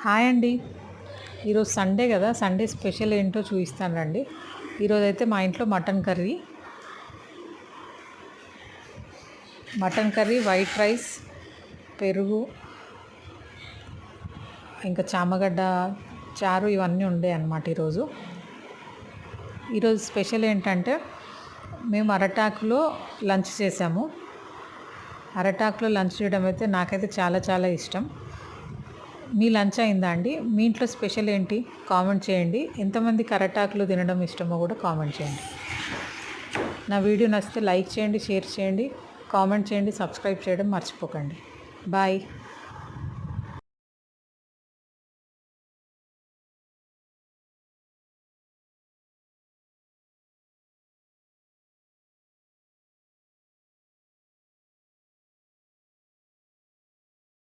Hi అండి. ఈరోజు Sunday కదా, సండే స్పెషల్ ఏంటో చూపిస్తాను రండి. ఈరోజైతే మా ఇంట్లో మటన్ కర్రీ, వైట్ రైస్, పెరుగు, ఇంకా చామగడ్డ చారు ఇవన్నీ ఉండే అన్నమాట. ఈరోజు స్పెషల్ ఏంటంటే మేము అరటాకులో లంచ్ చేసాము. అరటాకులో లంచ్ చేయడం అయితే నాకైతే చాలా చాలా ఇష్టం. మీ లంచ్ అయిందా అండి? మీ ఇంట్లో స్పెషల్ ఏంటి కామెంట్ చేయండి. ఎంతమందికి అరటాకులు తినడం ఇష్టమో కూడా కామెంట్ చేయండి. నా వీడియో నచ్చితే లైక్ చేయండి, షేర్ చేయండి, కామెంట్ చేయండి, సబ్స్క్రైబ్ చేయడం మర్చిపోకండి. బాయ్.